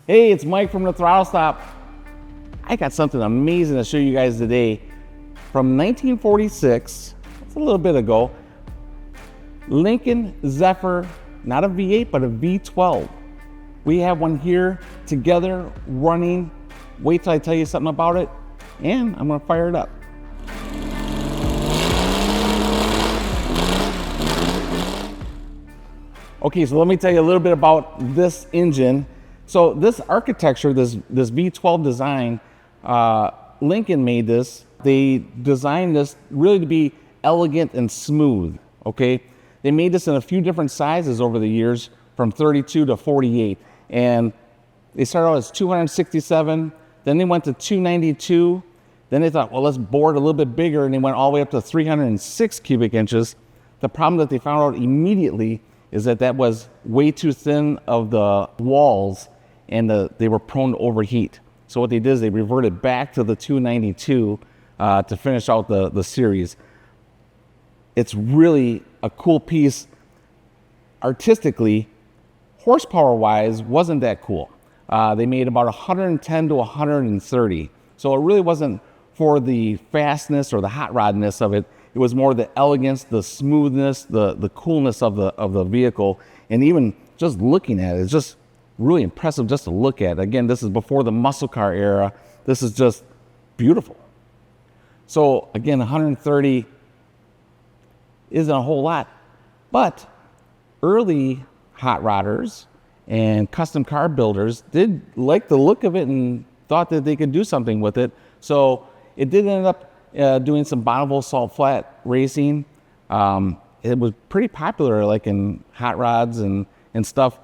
Hey, it's Mike from the Throttlestop. I got something amazing to show you guys today. From 1946, that's a little bit ago, Lincoln Zephyr, not a V8, but a V12. We have one here together running. Wait till I tell you something about it, and I'm gonna fire it up. Okay, so let me tell you a little bit about this engine. So this architecture, this V12 design, Lincoln made this. They designed this really to be elegant and smooth, okay? They made this in a few different sizes over the years, from 32 to 48. And they started out as 267, then they went to 292, then they thought, well, let's bore it a little bit bigger, and they went all the way up to 306 cubic inches. The problem that they found out immediately is that that was way too thin of the walls, and they were prone to overheat. So what they did is they reverted back to the 292 to finish out the series. It's really a cool piece. Artistically, horsepower-wise, wasn't that cool. They made about 110 to 130. So it really wasn't for the fastness or the hot rodness of it. It was more the elegance, the smoothness, the coolness of the vehicle, and even just looking at it, it's just really impressive just to look at. Again, this is before the muscle car era. This is just beautiful. So again, 130 isn't a whole lot, but early hot rodders and custom car builders did like the look of it and thought that they could do something with it. So it did end up doing some Bonneville salt flat racing. It was pretty popular, like in hot rods and stuff,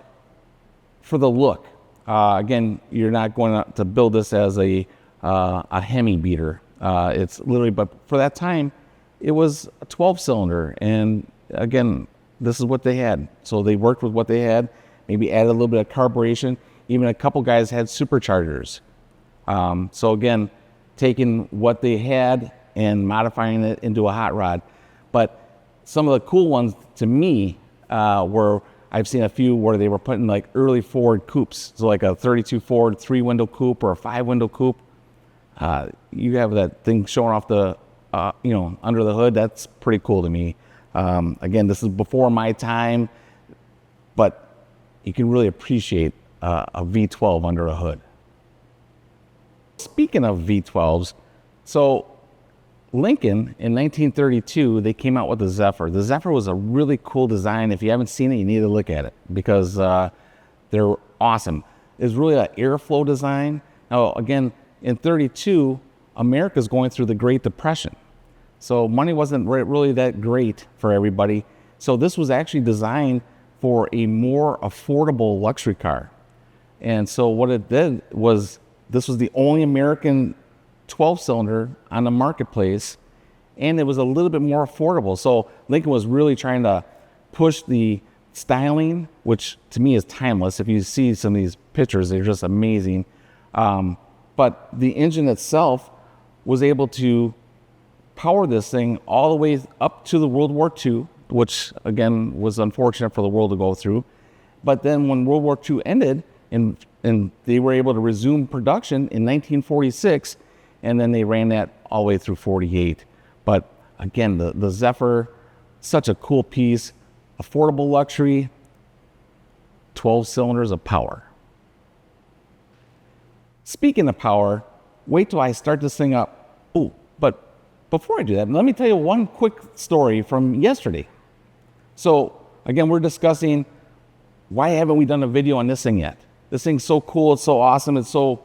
for the look. Again, you're not going to build this as a Hemi beater. It's literally, but for that time, it was a 12-cylinder, and again, this is what they had. So they worked with what they had, maybe added a little bit of carburation. Even a couple guys had superchargers. So again, taking what they had and modifying it into a hot rod. But some of the cool ones to me were, I've seen a few where they were putting like early Ford coupes. So like a 32 Ford 3-window coupe or a 5-window coupe. You have that thing showing off the, under the hood. That's pretty cool to me. Again, this is before my time, but you can really appreciate a V12 under a hood. Speaking of V12s, so Lincoln in 1932, they came out with the Zephyr. The Zephyr was a really cool design. If you haven't seen it, you need to look at it because they're awesome. It's really an airflow design. Now, again, in 32, America's going through the Great Depression. So money wasn't really that great for everybody. So this was actually designed for a more affordable luxury car. And so what it did was, this was the only American 12-cylinder on the marketplace, and it was a little bit more affordable. So Lincoln was really trying to push the styling, which to me is timeless. If you see some of these pictures, they're just amazing. But the engine itself was able to power this thing all the way up to the World War II, which again was unfortunate for the world to go through. But then when World War II ended and they were able to resume production in 1946, and then they ran that all the way through 48. But again, the Zephyr, such a cool piece, affordable luxury, 12 cylinders of power. Speaking of power, wait till I start this thing up. Oh, but before I do that, let me tell you one quick story from yesterday. So again, we're discussing why haven't we done a video on this thing yet? This thing's so cool, it's so awesome, it's so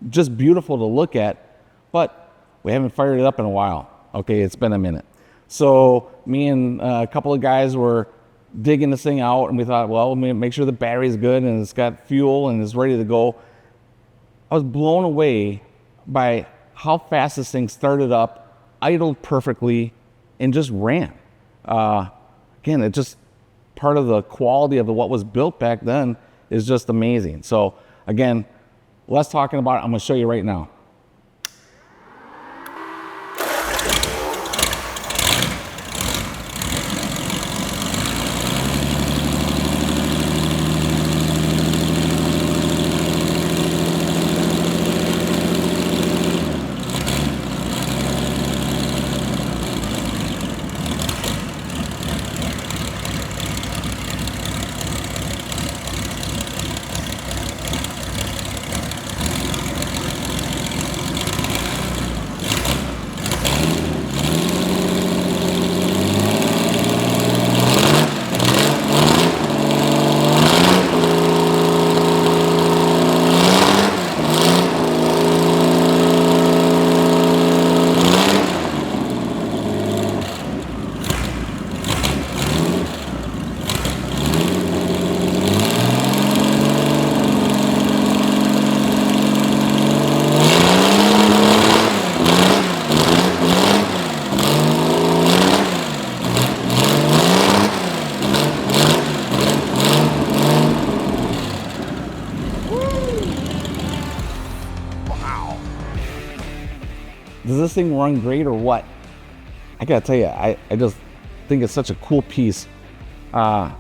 just beautiful to look at, but we haven't fired it up in a while. Okay, it's been a minute. So me and a couple of guys were digging this thing out, and we thought, well, make sure the battery's good and it's got fuel and it's ready to go. I was blown away by how fast this thing started up, idled perfectly, and just ran. Again, it just, part of the quality of what was built back then is just amazing. So again, less talking about it, I'm gonna show you right now. Does this thing run great or what? I gotta tell you, I just think it's such a cool piece. Right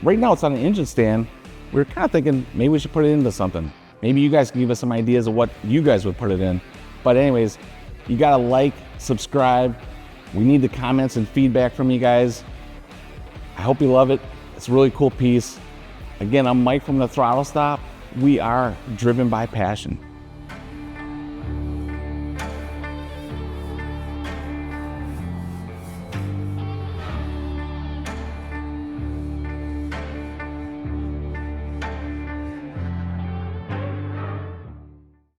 now it's on an engine stand. We were kind of thinking maybe we should put it into something. Maybe you guys can give us some ideas of what you guys would put it in. But anyways, you gotta like, subscribe. We need the comments and feedback from you guys. I hope you love it. It's a really cool piece. Again, I'm Mike from the Throttlestop. We are driven by passion.